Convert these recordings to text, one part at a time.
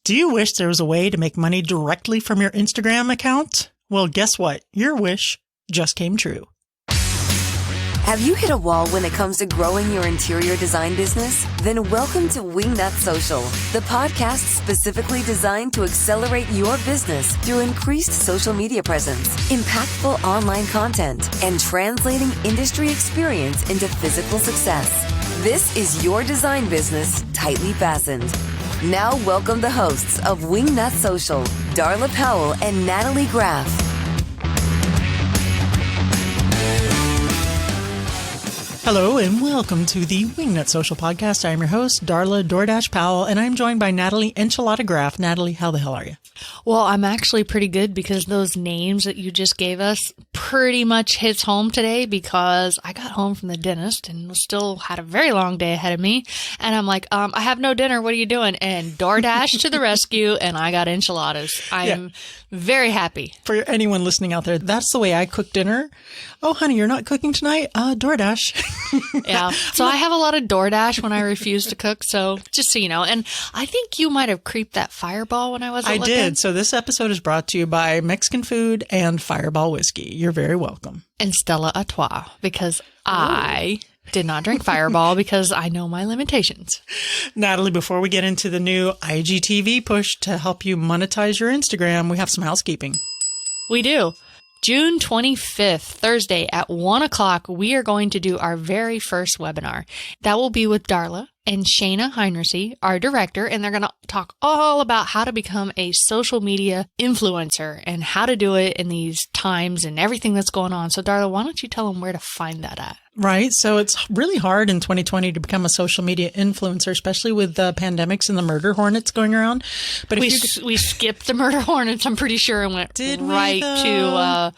Do you wish there was a way to make money directly from your Instagram account? Well, guess what? Your wish just came true. Have you hit a wall when it comes to growing your interior design business? Then welcome to Wingnut Social, the podcast specifically designed to accelerate your business through increased social media presence, impactful online content, and translating industry experience into physical success. This is your design business tightly fastened. Now welcome the hosts of Wingnut Social, Darla Powell and Natalie Graff. Hello and welcome to the Wingnut Social Podcast. I am your host, Darla DoorDash Powell, and I'm joined by Natalie Enchilada Graff. Natalie, how the hell are you? Well, I'm actually pretty good because those names that you just gave us pretty much hits home today because I got home from the dentist and still had a very long day ahead of me. And I'm like, I have no dinner. What are you doing? And DoorDash to the rescue, and I got enchiladas. I'm very happy. For anyone listening out there, that's the way I cook dinner. Oh, honey, you're not cooking tonight? DoorDash. Yeah. So I have a lot of DoorDash when I refuse to cook. So just so you know. And I think you might have creeped that Fireball when I wasn't looking. I did. So this episode is brought to you by Mexican food and Fireball whiskey. You're very welcome. And Stella Artois, because I did not drink Fireball because I know my limitations. Natalie, before we get into the new IGTV push to help you monetize your Instagram, we have some housekeeping. We do. June 25th, Thursday at 1 o'clock, we are going to do our very first webinar. That will be with Darla and Shayna Heinrichsey, our director, and they're going to talk all about how to become a social media influencer and how to do it in these times and everything that's going on. So Darla, why don't you tell them where to find that at? Right. So it's really hard in 2020 to become a social media influencer, especially with the pandemics and the murder hornets going around. But we skipped the murder hornets, I'm pretty sure, and went right to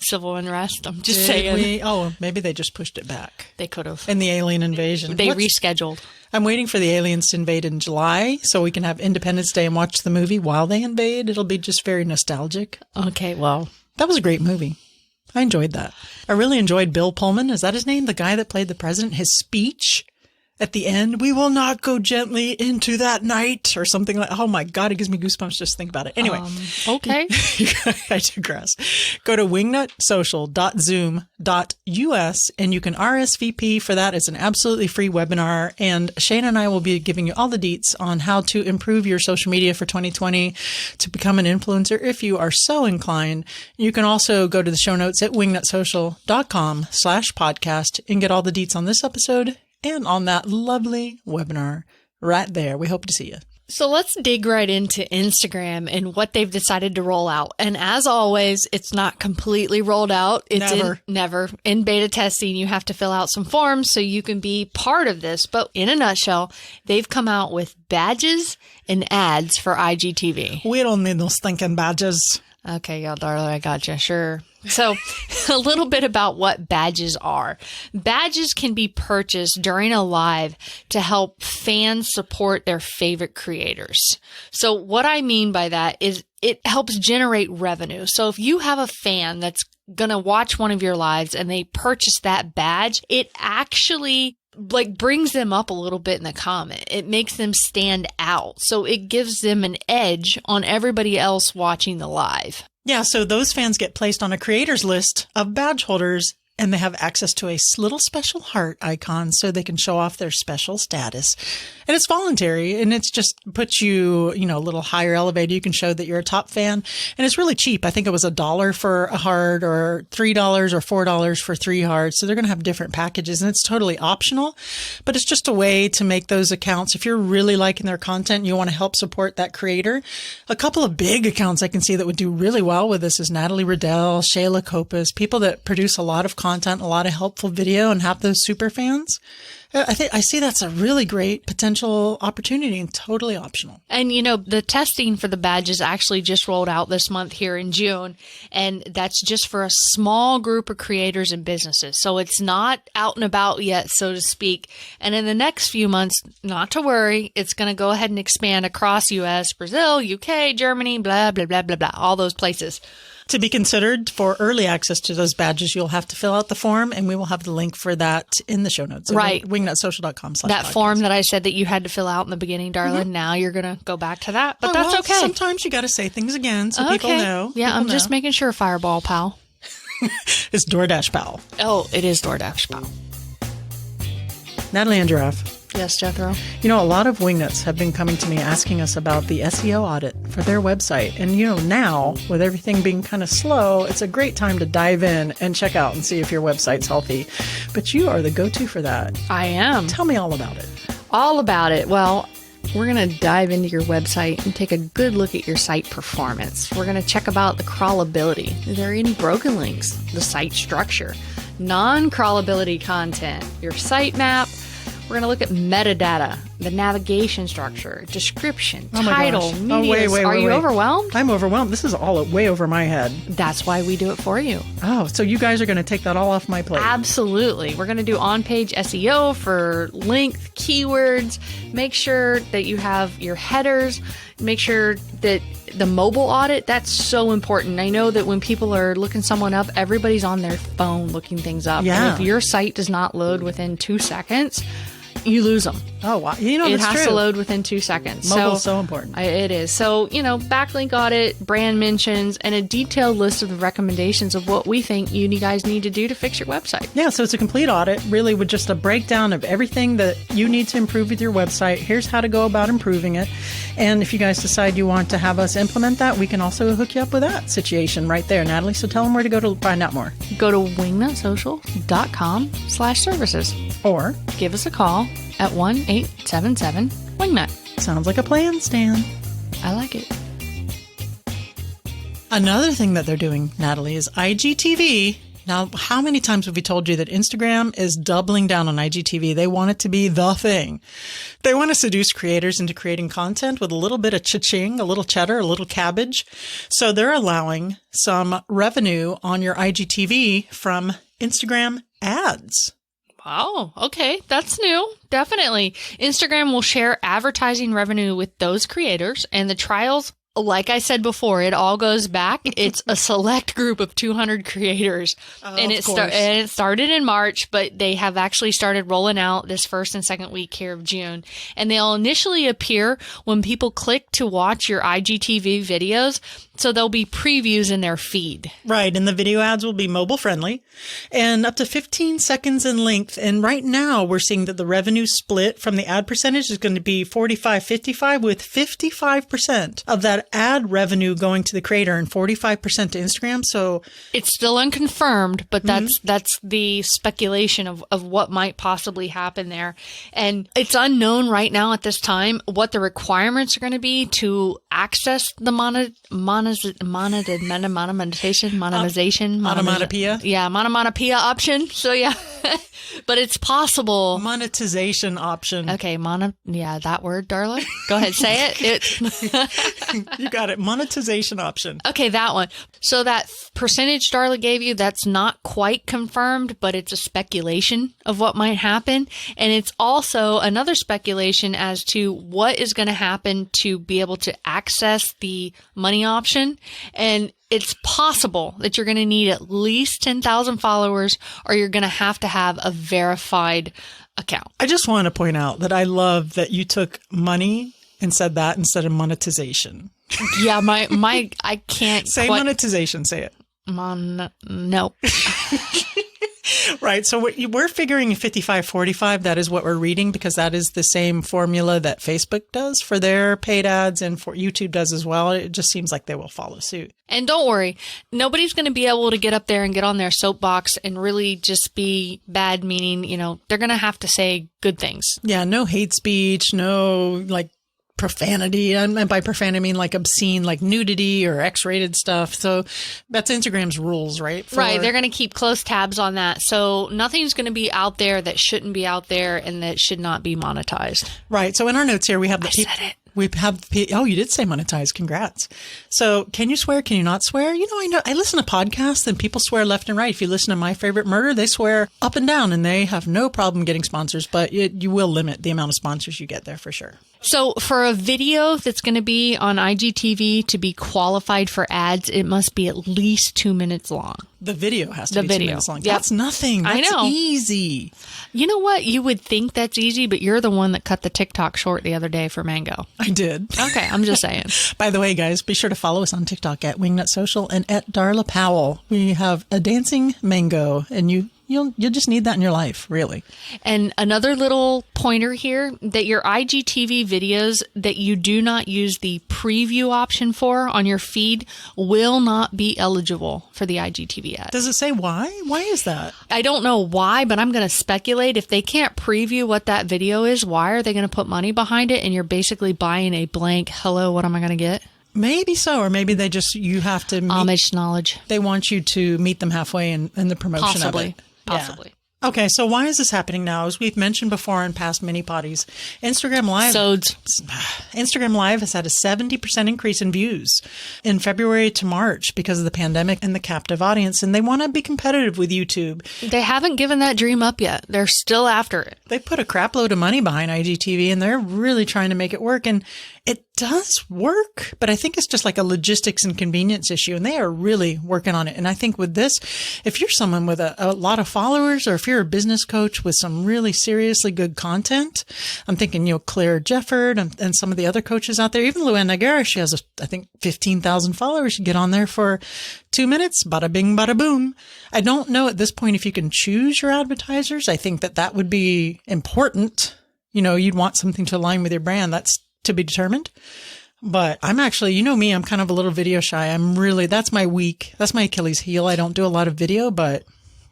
civil unrest. I'm just saying. Oh, maybe they just pushed it back. They could have. And the alien invasion. They rescheduled. I'm waiting for the aliens to invade in July so we can have Independence Day and watch the movie while they invade. It'll be just very nostalgic. Okay, well. That was a great movie. I enjoyed that. I really enjoyed Bill Pullman. Is that his name? The guy that played the president? His speech at the end, "We will not go gently into that night," or something like, oh my God, it gives me goosebumps just to think about it. Anyway. Okay. I digress. Go to wingnutsocial.zoom.us and you can RSVP for that. It's an absolutely free webinar. And Shane and I will be giving you all the deets on how to improve your social media for 2020 to become an influencer if you are so inclined. You can also go to the show notes at wingnutsocial.com/podcast and get all the deets on this episode and on that lovely webinar right there. We hope to see you. So let's dig right into Instagram and what they've decided to roll out. And as always, it's not completely rolled out. It's never in beta testing. You have to fill out some forms so you can be part of this. But in a nutshell, they've come out with badges and ads for IGTV. We don't need those stinking badges. Okay, y'all, darling, I got you. Sure. So a little bit about what badges are. Badges can be purchased during a live to help fans support their favorite creators. So what I mean by that is it helps generate revenue. So if you have a fan that's going to watch one of your lives and they purchase that badge, it actually brings them up a little bit in the comment. It makes them stand out. So it gives them an edge on everybody else watching the live. Yeah, so those fans get placed on a creators list of badge holders and they have access to a little special heart icon so they can show off their special status. And it's voluntary and it's just puts you, a little higher elevated. You can show that you're a top fan and it's really cheap. I think it was $1 for a heart or $3 or $4 for 3 hearts. So they're going to have different packages and it's totally optional, but it's just a way to make those accounts. If you're really liking their content and you want to help support that creator, a couple of big accounts I can see that would do really well with this is Natalie Riddell, Shayla Copas, people that produce a lot of content, a lot of helpful video and have those super fans. I see that's a really great potential opportunity and totally optional. And, the testing for the badges actually just rolled out this month here in June. And that's just for a small group of creators and businesses. So it's not out and about yet, so to speak. And in the next few months, not to worry, it's going to go ahead and expand across US, Brazil, UK, Germany, blah, blah, blah, blah, blah, all those places. To be considered for early access to those badges, you'll have to fill out the form, and we will have the link for that in the show notes. So right. wingnutsocial.com/podcast. That form that I said that you had to fill out in the beginning, darling. Now you're going to go back to that, but that's okay. Sometimes you got to say things again so people know. Yeah, I'm just making sure, Fireball Pal. It's DoorDash Pal. Oh, it is DoorDash Pal. Natalie and Giraffe. Yes, Jethro. You know, a lot of wingnuts have been coming to me asking us about the SEO audit for their website. And, you know, now with everything being kind of slow, it's a great time to dive in and check out and see if your website's healthy. But you are the go-to for that. I am. Tell me all about it. All about it. Well, we're going to dive into your website and take a good look at your site performance. We're going to check about the crawlability. Are there any broken links? The site structure, non-crawlability content, your sitemap. We're going to look at metadata, the navigation structure, description, title, media. Are you overwhelmed? I'm overwhelmed. This is all way over my head. That's why we do it for you. Oh, so you guys are going to take that all off my plate. Absolutely. We're going to do on-page SEO for length, keywords. Make sure that you have your headers. Make sure that the mobile audit, that's so important. I know that when people are looking someone up, everybody's on their phone looking things up. Yeah. And if your site does not load within 2 seconds, you lose them. Oh, wow. You know, it that's has true. to load within 2 seconds. Mobile's so important. It is. So, you know, backlink audit, brand mentions, and a detailed list of the recommendations of what we think you guys need to do to fix your website. Yeah, so it's a complete audit, really, with just a breakdown of everything that you need to improve with your website. Here's how to go about improving it. And if you guys decide you want to have us implement that, we can also hook you up with that situation right there, Natalie. So tell them where to go to find out more. Go to wingnutsocial.com/services. Or give us a call at 1-877-WINGNUT. Sounds like a plan, Stan. I like it. Another thing that they're doing, Natalie, is IGTV. Now, how many times have we told you that Instagram is doubling down on IGTV? They want it to be the thing. They want to seduce creators into creating content with a little bit of cha-ching, a little cheddar, a little cabbage. So they're allowing some revenue on your IGTV from Instagram ads. Oh, okay. That's new. Definitely. Instagram will share advertising revenue with those creators, and the trials, like I said before, it all goes back. It's a select group of 200 creators, and it started in March, but they have actually started rolling out this first and second week here of June. And they'll initially appear when people click to watch your IGTV videos. So there'll be previews in their feed. Right. And the video ads will be mobile friendly and up to 15 seconds in length. And right now we're seeing that the revenue split from the ad percentage is going to be 45-55, with 55% of that ad revenue going to the creator and 45% to Instagram. So it's still unconfirmed, but that's the speculation of what might possibly happen there. And it's unknown right now at this time what the requirements are going to be to access the monetization, monomonopia option. So yeah, but it's possible. Monetization option. Okay, that word, darling. Go ahead, say it. You got it. Monetization option. Okay, that one. So that percentage Darla gave you, that's not quite confirmed, but it's a speculation of what might happen. And it's also another speculation as to what is going to happen to be able to access the money option. And it's possible that you're going to need at least 10,000 followers, or you're going to have a verified account. I just want to point out that I love that you took money and said that instead of monetization. Yeah, I can't say monetization. Say it. No. Right. So we're figuring 55-45. That is what we're reading, because that is the same formula that Facebook does for their paid ads and for YouTube does as well. It just seems like they will follow suit. And don't worry, nobody's going to be able to get up there and get on their soapbox and really just be bad, meaning, they're going to have to say good things. Yeah. No hate speech, no profanity. And by profanity, I mean like obscene, like nudity or X-rated stuff. So that's Instagram's rules, right? Right. They're going to keep close tabs on that. So nothing's going to be out there that shouldn't be out there and that should not be monetized. Right. So in our notes here, we have the said it. We have, oh, you did say monetize. Congrats. So can you swear? Can you not swear? I listen to podcasts and people swear left and right. If you listen to My Favorite Murder, they swear up and down and they have no problem getting sponsors, but you will limit the amount of sponsors you get there for sure. So for a video that's going to be on IGTV to be qualified for ads, it must be at least 2 minutes long. The video has to be 2 minutes long. Yep. That's nothing. That's I know. easy. You know what? You would think that's easy, but you're the one that cut the TikTok short the other day for Mango. I did. Okay, I'm just saying. By the way, guys, be sure to follow us on TikTok at Wingnut Social and at Darla Powell. We have a dancing mango, and you'll just need that in your life, really. And another little pointer here, that your IGTV videos that you do not use the preview option for on your feed will not be eligible for the IGTV ad. Does it say why? Why is that? I don't know why, but I'm going to speculate if they can't preview what that video is, why are they going to put money behind it? And you're basically buying a blank, hello, what am I going to get? Maybe so, or maybe you have to Homage knowledge. They want you to meet them halfway in the promotion of it. Possibly. Yeah. Okay, so why is this happening now? As we've mentioned before in past mini potties, Instagram Live has had a 70% increase in views in February to March because of the pandemic and the captive audience, and they want to be competitive with YouTube. They haven't given that dream up yet. They're still after it. They put a crap load of money behind IGTV, and they're really trying to make it work, and it does work, but I think it's just like a logistics and convenience issue, and they are really working on it. And I think with this, if you're someone with a lot of followers, or if you're a business coach with some really seriously good content, I'm thinking, Claire Jefford and some of the other coaches out there, even Luann Nagara, she has, I think, 15,000 followers. You get on there for 2 minutes, bada bing, bada boom. I don't know at this point if you can choose your advertisers. I think that would be important. You'd want something to align with your brand. That's to be determined. But I'm actually, me, I'm kind of a little video shy. That's my that's my Achilles heel. I don't do a lot of video, but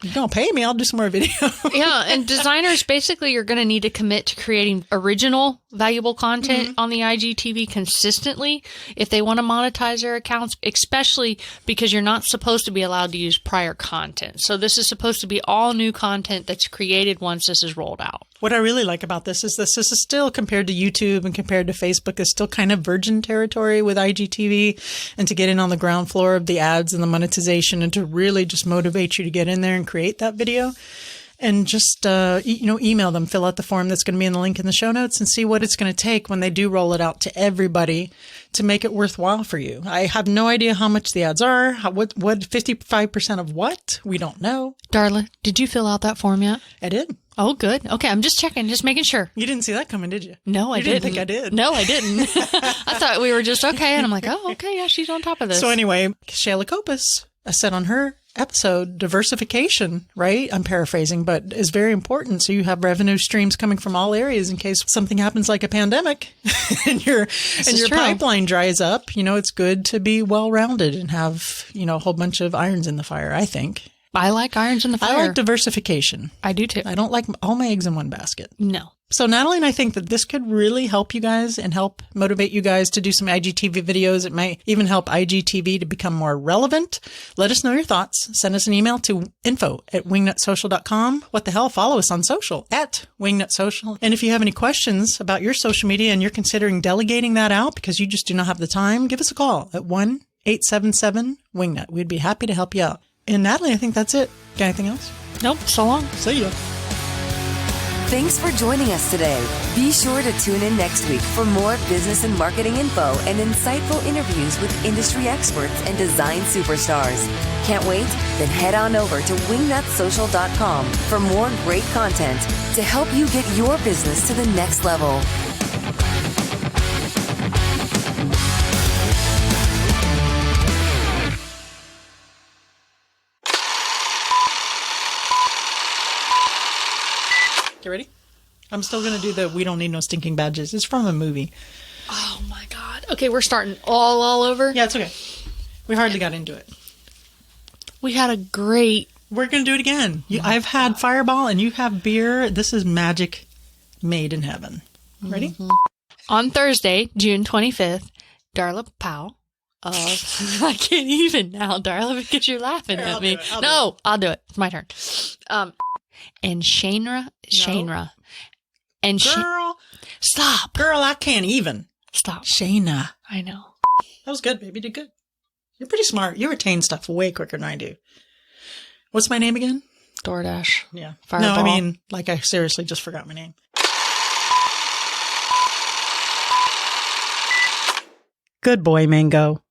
you don't pay me, I'll do some more video. Yeah. And designers, basically, you're going to need to commit to creating original, valuable content on the IGTV consistently if they want to monetize their accounts, especially because you're not supposed to be allowed to use prior content. So this is supposed to be all new content that's created once this is rolled out. What I really like about this is still, compared to YouTube and compared to Facebook, is still kind of virgin territory with IGTV, and to get in on the ground floor of the ads and the monetization, and to really just motivate you to get in there and create that video. And just, email them, fill out the form that's going to be in the link in the show notes, and see what it's going to take when they do roll it out to everybody to make it worthwhile for you. I have no idea how much the ads are. What 55% of what? We don't know. Darla, did you fill out that form yet? I did. Oh, good. Okay. I'm just checking, just making sure. You didn't see that coming, did you? No, I didn't. You didn't think I did? No, I didn't. I thought we were just okay. And I'm like, oh, okay. Yeah, she's on top of this. So anyway, Shayla Kopis said on her episode, diversification, right? I'm paraphrasing, but is very important. So you have revenue streams coming from all areas in case something happens like a pandemic and your pipeline dries up. It's good to be well-rounded and have, a whole bunch of irons in the fire, I think. I like irons in the fire. I like diversification. I do too. I don't like all my eggs in one basket. No. So Natalie and I think that this could really help you guys and help motivate you guys to do some IGTV videos. It might even help IGTV to become more relevant. Let us know your thoughts. Send us an email to info@wingnutsocial.com. What the hell? Follow us on social at wingnutsocial. And if you have any questions about your social media and you're considering delegating that out because you just do not have the time, give us a call at 1-877-WINGNUT. We'd be happy to help you out. And Natalie, I think that's it. Got anything else? Nope. So long. See ya. Thanks for joining us today. Be sure to tune in next week for more business and marketing info and insightful interviews with industry experts and design superstars. Can't wait? Then head on over to wingnutsocial.com for more great content to help you get your business to the next level. You ready? I'm still going to do the We Don't Need No Stinking Badges. It's from a movie. Oh my God. Okay, we're starting all over. Yeah, it's okay. We hardly got into it. We had a great... We're going to do it again. I've had Fireball and you have beer. This is magic made in heaven. Ready? Mm-hmm. On Thursday, June 25th, Darla Powell. I can't even now, Darla, because you're laughing at me. I'll do it. It's my turn. And Shainra. And Girl. Stop. Girl, I can't even. Stop. Shayna. I know. That was good, baby. You did good. You're pretty smart. You retain stuff way quicker than I do. What's my name again? DoorDash. Yeah. Fireball. No, I mean, like I seriously just forgot my name. Good boy, Mango.